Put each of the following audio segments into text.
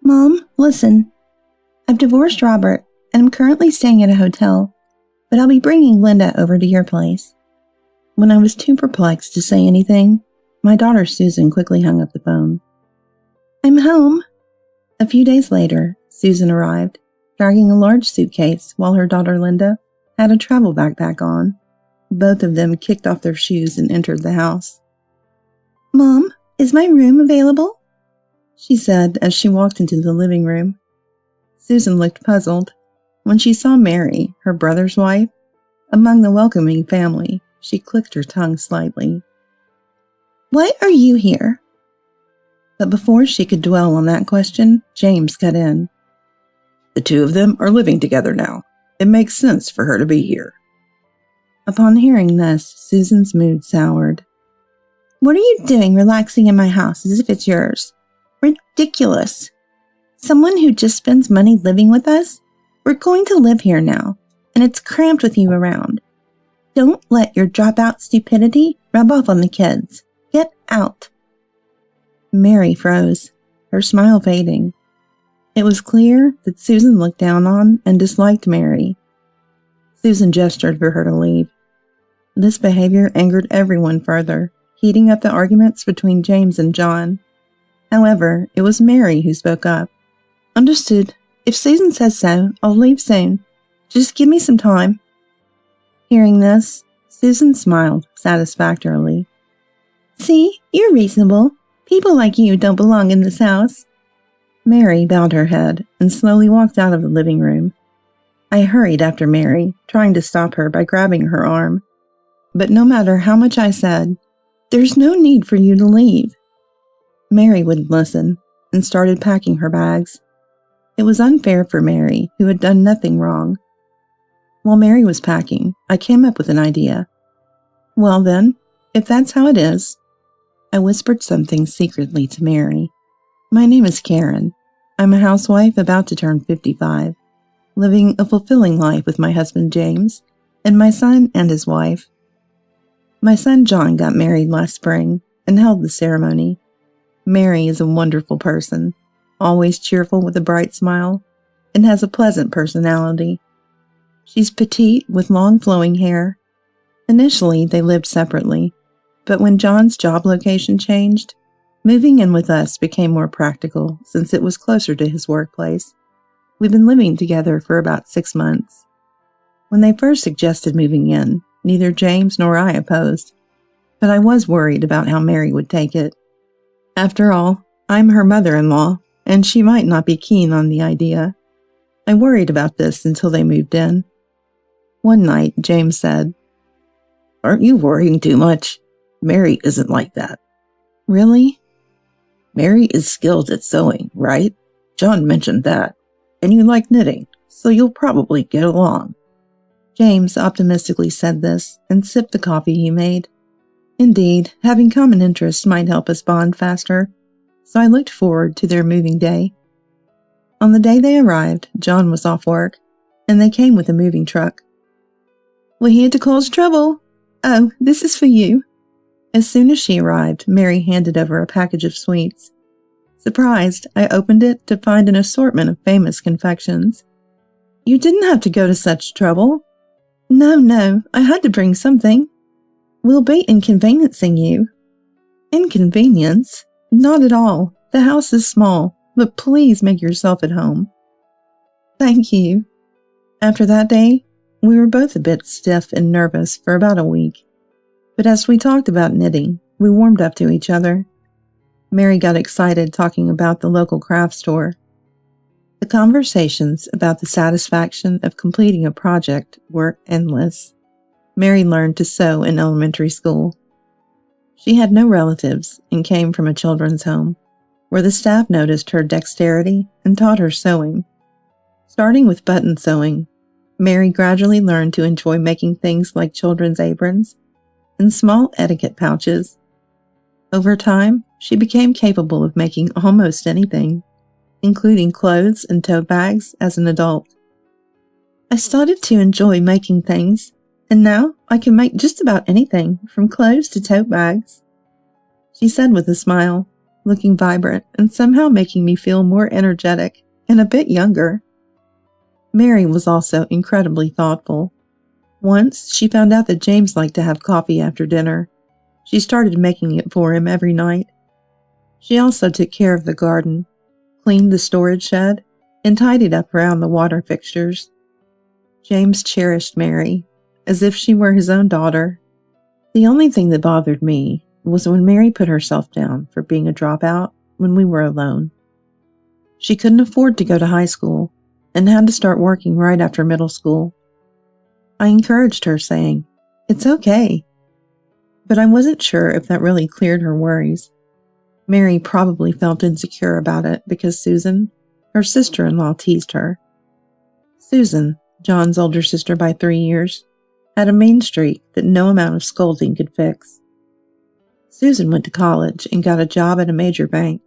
Mom, listen. I've divorced Robert, and I'm currently staying at a hotel, but I'll be bringing Linda over to your place. When I was too perplexed to say anything, my daughter Susan quickly hung up the phone. I'm home. A few days later, Susan arrived, dragging a large suitcase while her daughter Linda had a travel backpack on. Both of them kicked off their shoes and entered the house. Mom, is my room available? She said as she walked into the living room. Susan looked puzzled. When she saw Mary, her brother's wife, among the welcoming family, she clicked her tongue slightly. Why are you here? But before she could dwell on that question, James cut in. The two of them are living together now. It makes sense for her to be here. Upon hearing this, Susan's mood soured. What are you doing relaxing in my house as if it's yours? Ridiculous. Someone who just spends money living with us? We're going to live here now, and it's cramped with you around. Don't let your dropout stupidity rub off on the kids. Get out. Mary froze, her smile fading. It was clear that Susan looked down on and disliked Mary. Susan gestured for her to leave. This behavior angered everyone further, heating up the arguments between James and John. However, it was Mary who spoke up. Understood. If Susan says so, I'll leave soon. Just give me some time. Hearing this, Susan smiled satisfactorily. See, you're reasonable. People like you don't belong in this house. Mary bowed her head and slowly walked out of the living room. I hurried after Mary, trying to stop her by grabbing her arm. But no matter how much I said, there's no need for you to leave. Mary wouldn't listen and started packing her bags. It was unfair for Mary, who had done nothing wrong. While Mary was packing, I came up with an idea. Well then, if that's how it is. I whispered something secretly to Mary. My name is Karen. I'm a housewife about to turn 55, living a fulfilling life with my husband James and my son and his wife. My son John got married last spring and held the ceremony. Mary is a wonderful person, always cheerful with a bright smile, and has a pleasant personality. She's petite with long flowing hair. Initially, they lived separately, but when John's job location changed, moving in with us became more practical since it was closer to his workplace. We've been living together for about 6 months. When they first suggested moving in, neither James nor I opposed, but I was worried about how Mary would take it. After all, I'm her mother-in-law, and she might not be keen on the idea. I worried about this until they moved in. One night, James said, "Aren't you worrying too much? Mary isn't like that." Really? Mary is skilled at sewing, right? John mentioned that. And you like knitting, so you'll probably get along. James optimistically said this and sipped the coffee he made. Indeed, having common interests might help us bond faster, so I looked forward to their moving day. On the day they arrived, John was off work, and they came with a moving truck. "We're here to cause trouble. Oh, this is for you." As soon as she arrived, Mary handed over a package of sweets. Surprised, I opened it to find an assortment of famous confections. "You didn't have to go to such trouble." No, I had to bring something. "We'll be inconveniencing you." "Inconvenience? Not at all. The house is small, but please make yourself at home." "Thank you." After that day, we were both a bit stiff and nervous for about a week. But as we talked about knitting, we warmed up to each other. Mary got excited talking about the local craft store. The conversations about the satisfaction of completing a project were endless. Mary learned to sew in elementary school. She had no relatives and came from a children's home, where the staff noticed her dexterity and taught her sewing. Starting with button sewing, Mary gradually learned to enjoy making things like children's aprons and small etiquette pouches. Over time, she became capable of making almost anything, including clothes and tote bags as an adult. "I started to enjoy making things, and now I can make just about anything, from clothes to tote bags," she said with a smile. looking vibrant and somehow making me feel more energetic and a bit younger. Mary was also incredibly thoughtful. Once, she found out that James liked to have coffee after dinner. She started making it for him every night. She also took care of the garden, cleaned the storage shed, and tidied up around the water fixtures. James cherished Mary, as if she were his own daughter. The only thing that bothered me was when Mary put herself down for being a dropout when we were alone. She couldn't afford to go to high school and had to start working right after middle school. I encouraged her, saying, "It's okay." But I wasn't sure if that really cleared her worries. Mary probably felt insecure about it because Susan, her sister-in-law, teased her. Susan, John's older sister by 3 years, had a mean streak that no amount of scolding could fix. Susan went to college and got a job at a major bank.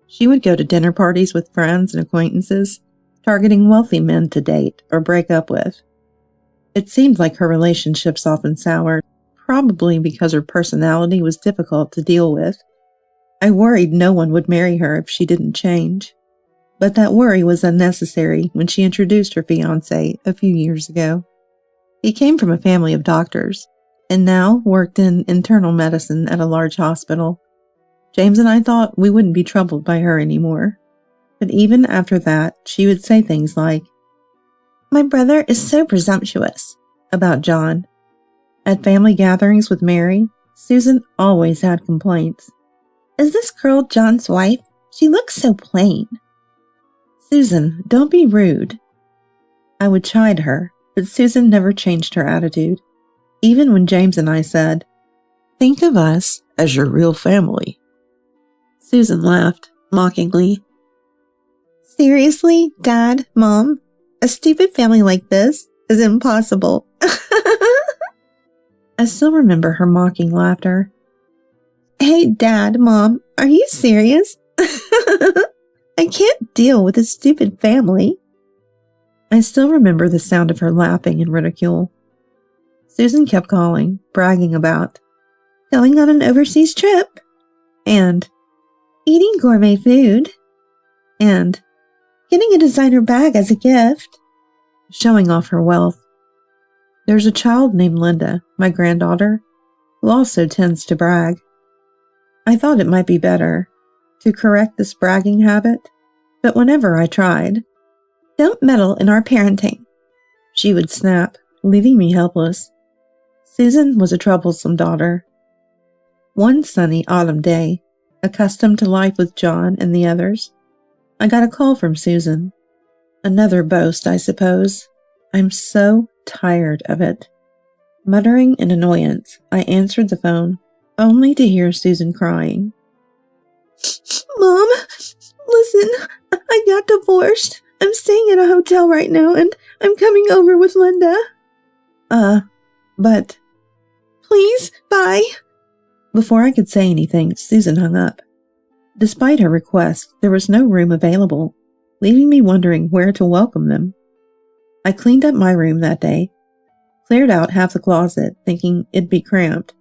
She would go to dinner parties with friends and acquaintances, targeting wealthy men to date or break up with. It seemed like her relationships often soured, probably because her personality was difficult to deal with. I worried no one would marry her if she didn't change. But that worry was unnecessary when she introduced her fiancé a few years ago. He came from a family of doctors, and now worked in internal medicine at a large hospital. James and I thought we wouldn't be troubled by her anymore. But even after that, she would say things like, "My brother is so presumptuous," about John. At family gatherings with Mary, Susan always had complaints. "Is this girl John's wife? She looks so plain." "Susan, don't be rude." I would chide her, but Susan never changed her attitude. Even when James and I said, "Think of us As your real family. Susan laughed, mockingly. "Seriously, Dad, Mom? A stupid family like this is impossible." I still remember her mocking laughter. "Hey, Dad, Mom, are you serious? I can't deal with a stupid family." I still remember the sound of her laughing in ridicule. Susan kept calling, bragging about going on an overseas trip, and eating gourmet food, and getting a designer bag as a gift, showing off her wealth. There's a child named Linda, my granddaughter, who also tends to brag. I thought it might be better to correct this bragging habit, but whenever I tried, "Don't meddle in our parenting," she would snap, leaving me helpless. Susan was a troublesome daughter. One sunny autumn day, accustomed to life with John and the others, I got a call from Susan. Another boast, I suppose. I'm so tired of it. Muttering in annoyance, I answered the phone, only to hear Susan crying. "Mom, listen, I got divorced. I'm staying at a hotel right now, and I'm coming over with Linda." But... "Please, bye." Before I could say anything, Susan hung up. Despite her request, there was no room available, leaving me wondering where to welcome them. I cleaned up my room that day, cleared out half the closet, thinking it'd be cramped,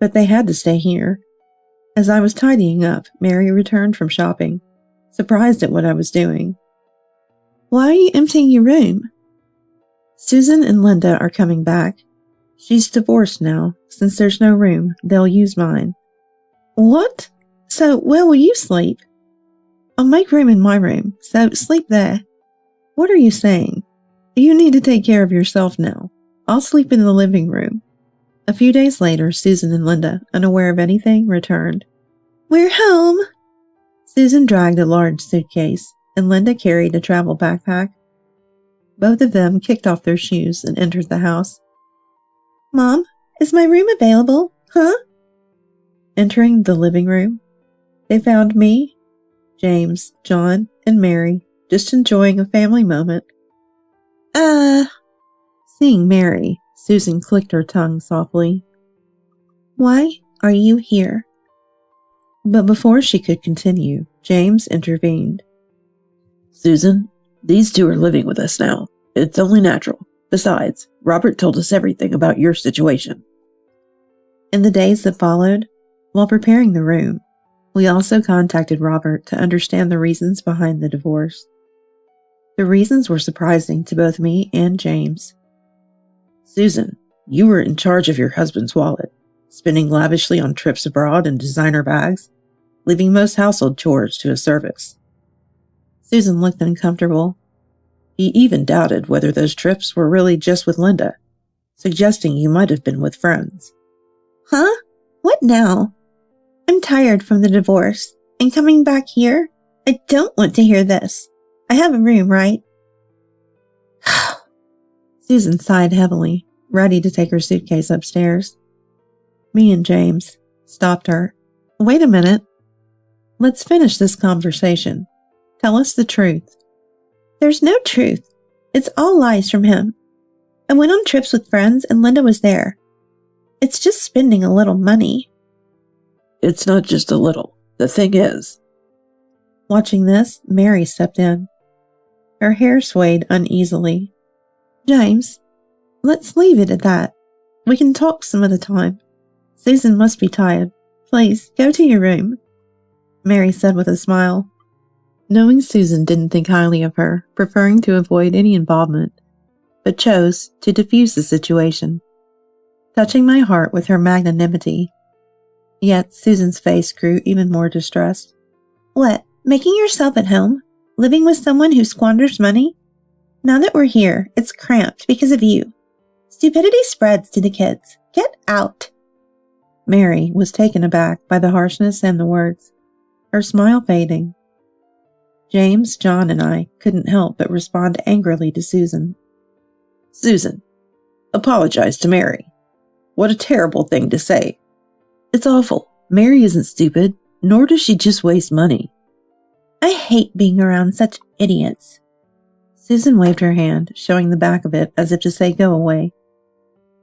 but they had to stay here. As I was tidying up, Mary returned from shopping, surprised at what I was doing. "Why are you emptying your room?" "Susan and Linda are coming back. She's divorced now. Since there's no room, they'll use mine." "What? So where will you sleep?" "I'll make room in my room, so sleep there." "What are you saying? You need to take care of yourself now. I'll sleep in the living room." A few days later, Susan and Linda, unaware of anything, returned. "We're home." Susan dragged a large suitcase, and Linda carried a travel backpack. Both of them kicked off their shoes and entered the house. "Mom, is my room available, huh?" Entering the living room, they found me, James, John, and Mary just enjoying a family moment. Seeing Mary, Susan clicked her tongue softly. "Why are you here?" But before she could continue, James intervened. "Susan, these two are living with us now. It's only natural. Besides, Robert told us everything about your situation." In the days that followed, while preparing the room, We also contacted Robert to understand the reasons behind the divorce. The reasons were surprising to both me and James. Susan, you were in charge of your husband's wallet, spending lavishly on trips abroad and designer bags, leaving most household chores to his service. Susan looked uncomfortable. He even doubted whether those trips were really just with Linda, suggesting you might have been with friends. Huh? What now? I'm tired from the divorce, and coming back here, I don't want to hear this. I have a room, right? Susan sighed heavily, ready to take her suitcase upstairs. Me and James stopped her. Wait a minute. Let's finish this conversation. Tell us the truth. There's no truth. It's all lies from him. I went on trips with friends and Linda was there. It's just spending a little money. It's not just a little. The thing is. Watching this, Mary stepped in. Her hair swayed uneasily. James, let's leave it at that. We can talk some other time. Susan must be tired. Please, go to your room, Mary said with a smile. Knowing Susan didn't think highly of her, preferring to avoid any involvement, but chose to diffuse the situation, touching my heart with her magnanimity. Yet Susan's face grew even more distressed. What, making yourself at home? Living with someone who squanders money? Now that we're here, it's cramped because of you. Stupidity spreads to the kids. Get out. Mary was taken aback by the harshness and the words, her smile fading. James, John, and I couldn't help but respond angrily to Susan. Susan, apologize to Mary. What a terrible thing to say. It's awful. Mary isn't stupid, nor does she just waste money. I hate being around such idiots. Susan waved her hand, showing the back of it as if to say go away.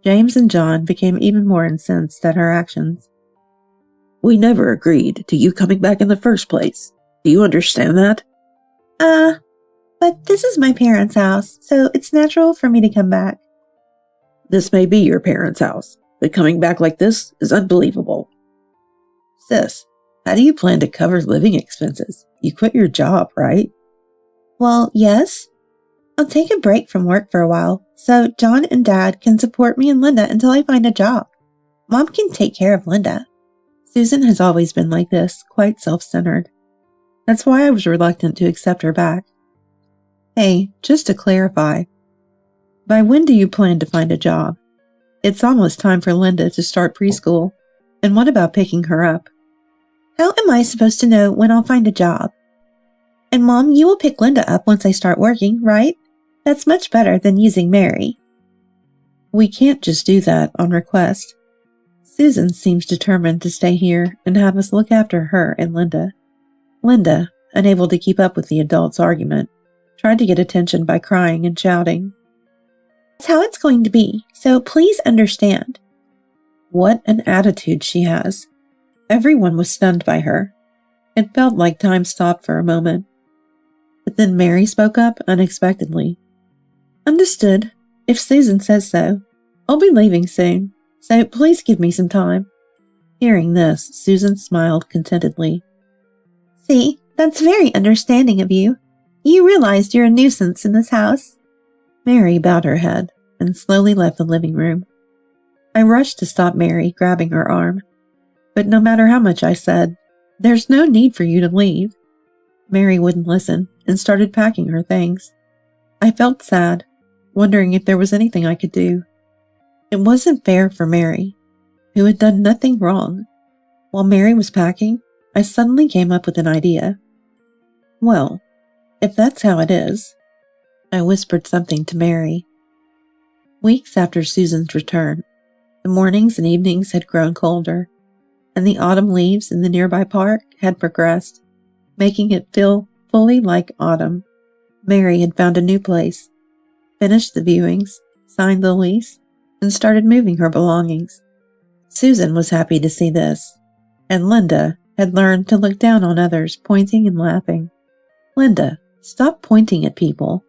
James and John became even more incensed at her actions. We never agreed to you coming back in the first place. Do you understand that? But this is my parents' house, so it's natural for me to come back. This may be your parents' house, but coming back like this is unbelievable. Sis, how do you plan to cover living expenses? You quit your job, right? Well, yes. I'll take a break from work for a while, so John and Dad can support me and Linda until I find a job. Mom can take care of Linda. Susan has always been like this, quite self-centered. That's why I was reluctant to accept her back. Hey, just to clarify, by when do you plan to find a job? It's almost time for Linda to start preschool. And what about picking her up? How am I supposed to know when I'll find a job? And Mom, you will pick Linda up once I start working, right? That's much better than using Mary. We can't just do that on request. Susan seems determined to stay here and have us look after her and Linda. Linda, unable to keep up with the adults' argument, tried to get attention by crying and shouting. That's how it's going to be, so please understand. What an attitude she has. Everyone was stunned by her. It felt like time stopped for a moment. But then Mary spoke up unexpectedly. Understood. If Susan says so. I'll be leaving soon, so please give me some time. Hearing this, Susan smiled contentedly. See, that's very understanding of you. You realized you're a nuisance in this house. Mary bowed her head and slowly left the living room. I rushed to stop Mary, grabbing her arm. But no matter how much I said, there's no need for you to leave. Mary wouldn't listen and started packing her things. I felt sad, wondering if there was anything I could do. It wasn't fair for Mary, who had done nothing wrong. While Mary was packing, I suddenly came up with an idea. Well, if that's how it is, I whispered something to Mary. Weeks after Susan's return, the mornings and evenings had grown colder, and the autumn leaves in the nearby park had progressed, making it feel fully like autumn. Mary had found a new place, finished the viewings, signed the lease, and started moving her belongings. Susan was happy to see this, and Linda had learned to look down on others, pointing and laughing. Linda, stop pointing at people.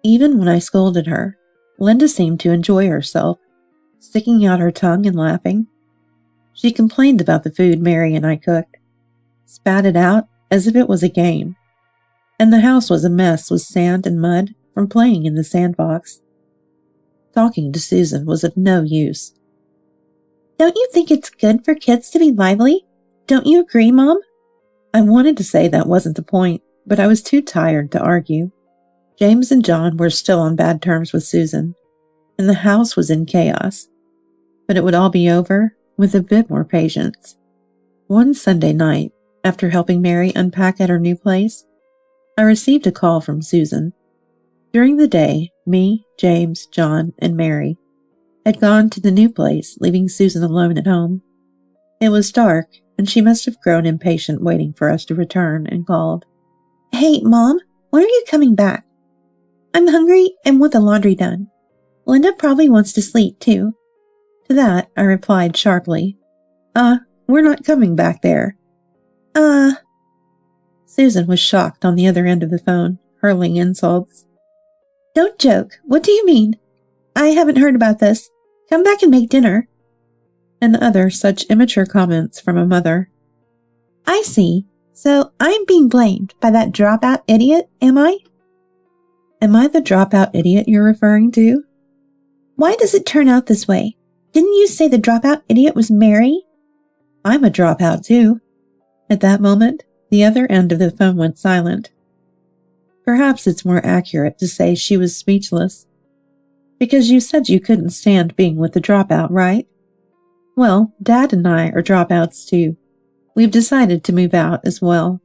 Even when I scolded her, Linda seemed to enjoy herself, sticking out her tongue and laughing. She complained about the food Mary and I cooked. spat it out as if it was a game. And the house was a mess with sand and mud from playing in the sandbox. Talking to Susan was of no use. Don't you think it's good for kids to be lively? Don't you agree, Mom? I wanted to say that wasn't the point, but I was too tired to argue. James and John were still on bad terms with Susan, and the house was in chaos. But it would all be over with a bit more patience. One Sunday night, after helping Mary unpack at her new place, I received a call from Susan. During the day, me, James, John, and Mary had gone to the new place, leaving Susan alone at home. It was dark, and she must have grown impatient waiting for us to return and called. Hey, Mom, when are you coming back? I'm hungry and want the laundry done. Linda probably wants to sleep, too. To that, I replied sharply, we're not coming back there. Susan was shocked on the other end of the phone, hurling insults. Don't joke. What do you mean? I haven't heard about this. Come back and make dinner. And other such immature comments from a mother. I see. So I'm being blamed by that dropout idiot, am I? Am I the dropout idiot you're referring to? Why does it turn out this way? Didn't you say the dropout idiot was Mary? I'm a dropout too. At that moment, the other end of the phone went silent. Perhaps it's more accurate to say she was speechless. Because you said you couldn't stand being with the dropout, right? Well, Dad and I are dropouts too. We've decided to move out as well.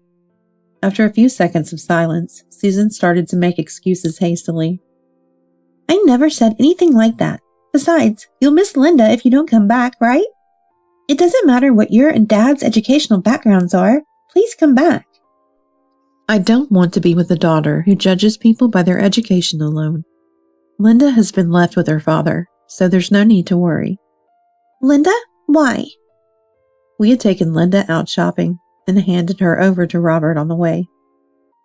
After a few seconds of silence, Susan started to make excuses hastily. I never said anything like that. Besides, you'll miss Linda if you don't come back, right? It doesn't matter what your and Dad's educational backgrounds are. Please come back. I don't want to be with a daughter who judges people by their education alone. Linda has been left with her father, so there's no need to worry. Linda? Why? We had taken Linda out shopping and handed her over to Robert on the way.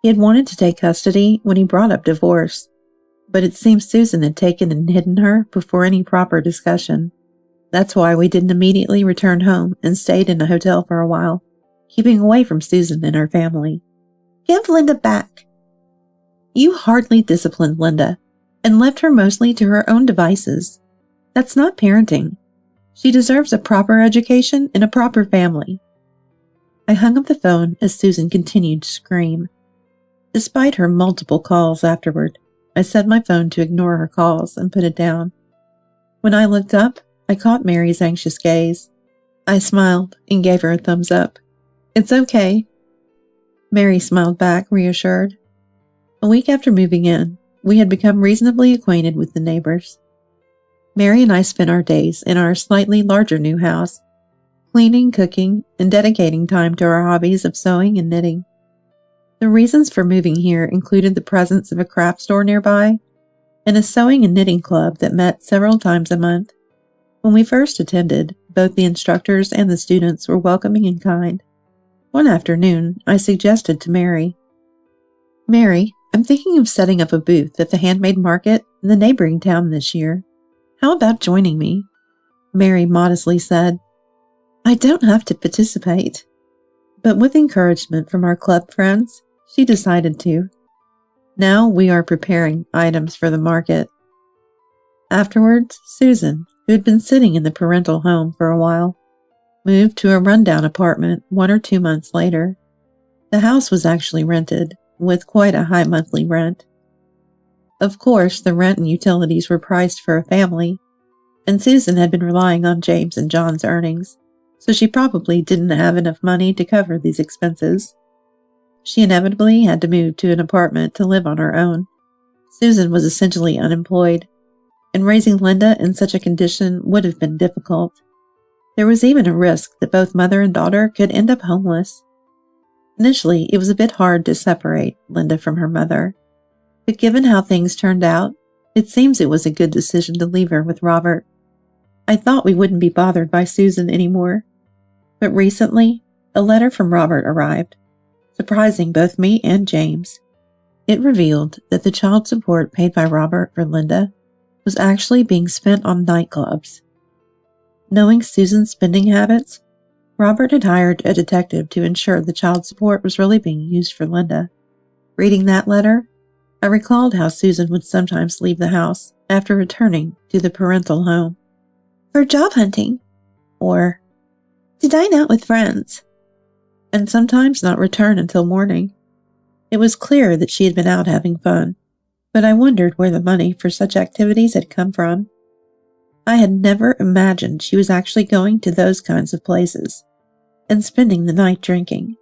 He had wanted to take custody when he brought up divorce, but it seems Susan had taken and hidden her before any proper discussion. That's why we didn't immediately return home and stayed in a hotel for a while, keeping away from Susan and her family. Give Linda back. You hardly disciplined Linda and left her mostly to her own devices. That's not parenting. She deserves a proper education in a proper family. I hung up the phone as Susan continued to scream. Despite her multiple calls afterward, I set my phone to ignore her calls and put it down. When I looked up, I caught Mary's anxious gaze. I smiled and gave her a thumbs up. It's okay. Mary smiled back, reassured. A week after moving in, we had become reasonably acquainted with the neighbors. Mary and I spent our days in our slightly larger new house, cleaning, cooking, and dedicating time to our hobbies of sewing and knitting. The reasons for moving here included the presence of a craft store nearby and a sewing and knitting club that met several times a month. When we first attended, both the instructors and the students were welcoming and kind. One afternoon, I suggested to Mary, I'm thinking of setting up a booth at the handmade market in the neighboring town this year. How about joining me? Mary modestly said, I don't have to participate. But with encouragement from our club friends, she decided to. Now we are preparing items for the market. Afterwards, Susan, who had been sitting in the parental home for a while, moved to a rundown apartment 1 or 2 months later. The house was actually rented, with quite a high monthly rent. Of course, the rent and utilities were priced for a family, and Susan had been relying on James and John's earnings, so she probably didn't have enough money to cover these expenses. She inevitably had to move to an apartment to live on her own. Susan was essentially unemployed, and raising Linda in such a condition would have been difficult. There was even a risk that both mother and daughter could end up homeless. Initially, it was a bit hard to separate Linda from her mother, but given how things turned out, it seems it was a good decision to leave her with Robert. I thought we wouldn't be bothered by Susan anymore, but recently, a letter from Robert arrived, surprising both me and James. It revealed that the child support paid by Robert for Linda was actually being spent on nightclubs. Knowing Susan's spending habits, Robert had hired a detective to ensure the child support was really being used for Linda. Reading that letter, I recalled how Susan would sometimes leave the house after returning to the parental home. For job hunting. Or to dine out with friends. And sometimes not return until morning. It was clear that she had been out having fun, but I wondered where the money for such activities had come from. I had never imagined she was actually going to those kinds of places and spending the night drinking.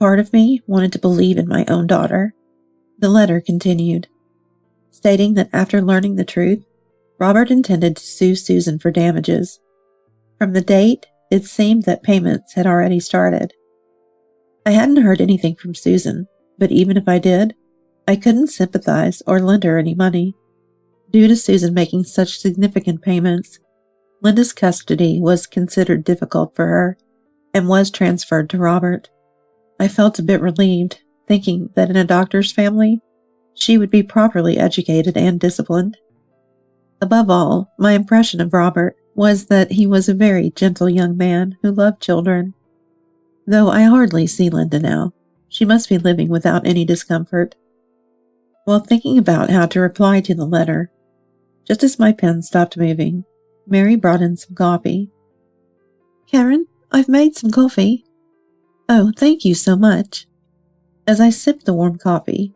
Part of me wanted to believe in my own daughter. The letter continued, stating that after learning the truth, Robert intended to sue Susan for damages. From the date, it seemed that payments had already started. I hadn't heard anything from Susan, but even if I did, I couldn't sympathize or lend her any money. Due to Susan making such significant payments, Linda's custody was considered difficult for her and was transferred to Robert. I felt a bit relieved, thinking that in a doctor's family, she would be properly educated and disciplined. Above all, my impression of Robert was that he was a very gentle young man who loved children. Though I hardly see Linda now, she must be living without any discomfort. While thinking about how to reply to the letter, just as my pen stopped moving, Mary brought in some coffee. Karen, I've made some coffee. Oh, thank you so much. As I sipped the warm coffee,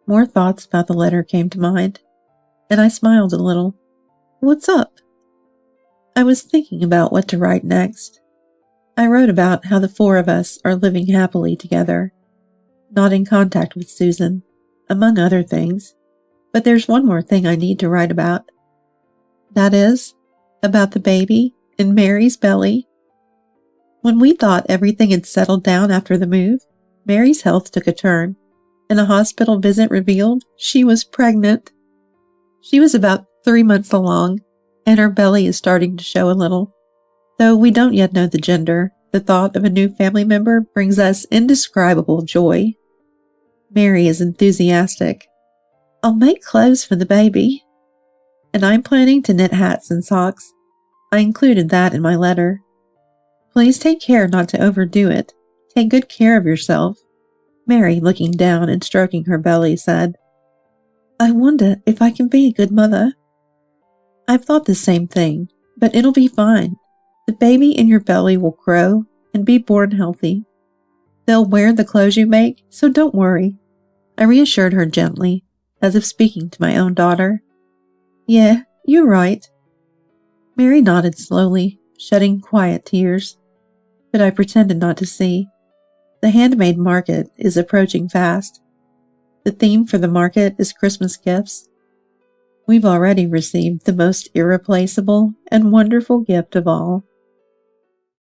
more thoughts about the letter came to mind, and I smiled a little. What's up? I was thinking about what to write next. I wrote about how the four of us are living happily together, not in contact with Susan, among other things, but there's one more thing I need to write about. That is, about the baby in Mary's belly. When we thought everything had settled down after the move, Mary's health took a turn, and a hospital visit revealed she was pregnant. She was about 3 months along, and her belly is starting to show a little. Though we don't yet know the gender, the thought of a new family member brings us indescribable joy. Mary is enthusiastic. I'll make clothes for the baby. And I'm planning to knit hats and socks. I included that in my letter. Please take care not to overdo it. Take good care of yourself. Mary, looking down and stroking her belly, said, I wonder if I can be a good mother. I've thought the same thing, but it'll be fine. The baby in your belly will grow and be born healthy. They'll wear the clothes you make, so don't worry. I reassured her gently, as if speaking to my own daughter. Yeah, you're right. Mary nodded slowly, shedding quiet tears, but I pretended not to see. The handmade market is approaching fast. The theme for the market is Christmas gifts. We've already received the most irreplaceable and wonderful gift of all.